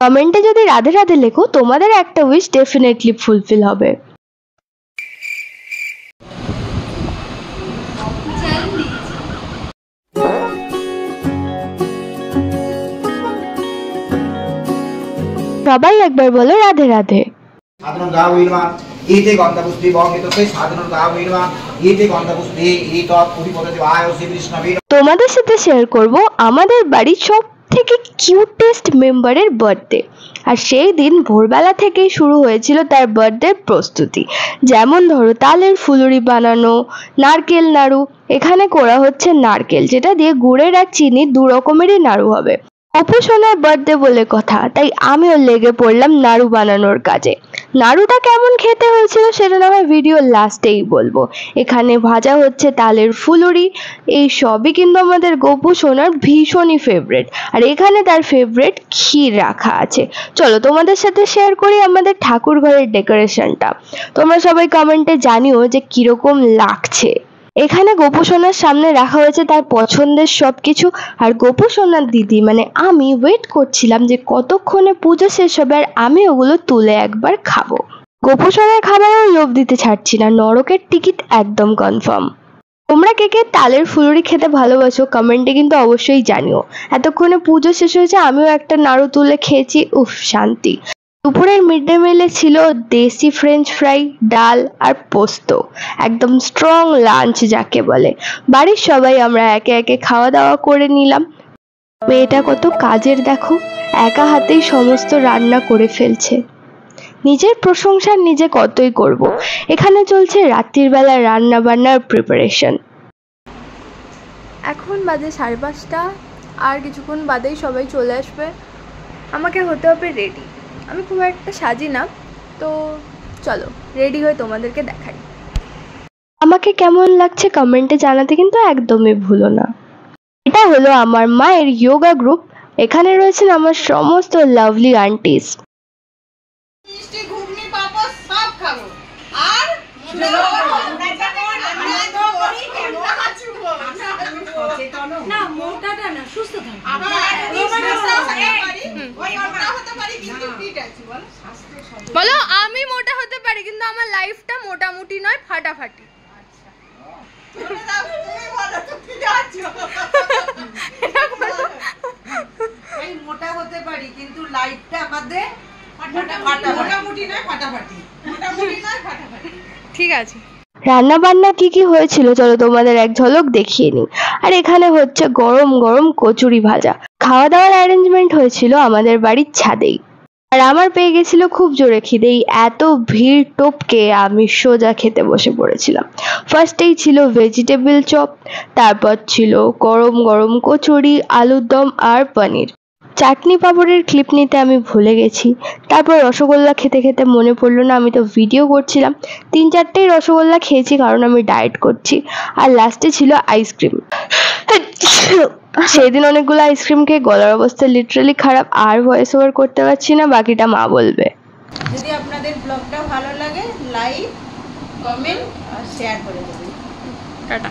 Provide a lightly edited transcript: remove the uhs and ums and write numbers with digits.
কমেন্টে যদি রাধে রাধে লেখো তোমাদের একটা উইশ ডেফিনেটলি ফুলফিল হবে। সবাই একবার বলো রাধে রাধে। তোমাদের সাথে শেয়ার করব আমাদের বাড়ির সব থেকে কিউটেস্ট মেম্বারের বার্থডে। আর সেই দিন ভোরবেলা থেকেই শুরু হয়েছিল তার বার্থডে প্রস্তুতি। যেমন ধরো তালের ফুলুরি বানানো, নারকেল নাড়ু। এখানে করা হচ্ছে নারকেল, যেটা দিয়ে গুড়ের আর চিনি দু রকমেরই নাড়ু হবে। অপু সোনার বার্থডে বলে কথা, তাই আমিও লেগে পড়লাম নাড়ু বানানোর কাজে। নাড়ুটা কেমন খেতে হয়েছিল সেটা না হয় ভিডিও লাস্টেই বলবো। এখানে ভাজা হচ্ছে তালের ফুলুরি। এই সবই কিন্তু আমাদের গপু সোনার ভীষণই ফেভারিট। আর এখানে তার ফেভারিট ক্ষীর রাখা আছে। চলো তোমাদের সাথে শেয়ার করি আমাদের ঠাকুর ঘরের ডেকোরেশনটা। তোমরা সবাই কমেন্টে জানিও যে কিরকম লাগছে। এখানে গপু সোনার সামনে রাখা হয়েছে তার পছন্দের সবকিছু। আর গপু সোনার দিদি মানে আমি ওয়েট করছিলাম যে কতক্ষণে পুজো শেষ হবে আর আমি ওগুলো তুলে একবার খাবো। গপু সোনার খাবারেও লোভ দিতে ছাড়ছি না, নরকের টিকিট একদম কনফার্ম। তোমরা কে কে তালের ফুলুরি খেতে ভালোবাসো কমেন্টে কিন্তু অবশ্যই জানিও। এতক্ষণে পুজো শেষ হয়েছে, আমিও একটা নাড়ু তুলে খেয়েছি, উফ শান্তি। দুপুরের মিড ডে মিলে ছিল দেশি ফ্রেঞ্চ ফ্রাই, ডাল আর পোস্ত। একদম স্ট্রং লাঞ্চ যাকে বলে। বাড়ির সবাই আমরা একে একে খাওয়া দাওয়া করে নিলাম। মেয়েটা কত কাজের দেখো, একা হাতেই সমস্ত রান্না করে ফেলছে। নিজের প্রশংসা নিজে কতই করব। এখানে চলছে রাত্রির বেলা রান্না বান্নার প্রিপারেশন। এখন বাজে 5:30, আর কিছুক্ষণ বাদেই সবাই চলে আসবে। আমাকে হতে হবে রেডি। আমি খুব একটা সাজি না, তো চলো রেডি হয়ে তোমাদেরকে দেখাই। আমাকে কেমন লাগছে কমেন্টে জানাতে কিন্তু একদমই ভুলো না। এটা হলো আমার মায়ের যোগা গ্রুপ। এখানে রয়েছেন আমার সমস্ত লাভলি আন্টিস। বলো আমি মোটা হতে পারি কিন্তু আমার লাইফটা মোটামুটি নয়, ফাটাফাটি। মোটা হতে পারি কিন্তু লাইফটা আমাদের মোটামুটি নয়, ফাটাফাটি। ঠিক আছে। রান্না বান্না কি কি হয়েছিল চলো তোমাদের এক ঝলক দেখিয়ে নিই। আর এখানে হচ্ছে গরম গরম কচুরি ভাজা। খাওয়া দাওয়ার অ্যারেঞ্জমেন্ট হয়েছিল আমাদের বাড়ির ছাদেই। আর আমার পেয়ে গেছিল খুব জোরে খিদেই, এত ভিড় টপকে আমি সোজা খেতে বসে পড়েছিলাম। ফার্স্টেই ছিল ভেজিটেবল চপ, তারপর ছিল গরম গরম কচুরি, আলুর দম আর পনির। চাটনি পাঁপড়ের ক্লিপ নিতে আমি ভুলে গেছি। তারপর রসগোল্লা খেতে খেতে মনে পড়লো না আমি তো ভিডিও করছিলাম। 3-4টেই রসগোল্লা খেয়েছি কারণ আমি ডায়েট করছি। আর লাস্টে ছিল আইসক্রিম। সেদিন অনেকগুলো আইসক্রিম খেয়ে গলার অবস্থা লিটারালি খারাপ, আর ভয়েস ওভার করতে পারছি না, বাকিটা মা বলবে। যদি আপনাদের ব্লগটা ভালো লাগে লাইক, কমেন্ট আর শেয়ার করে দেবেন। টাটা।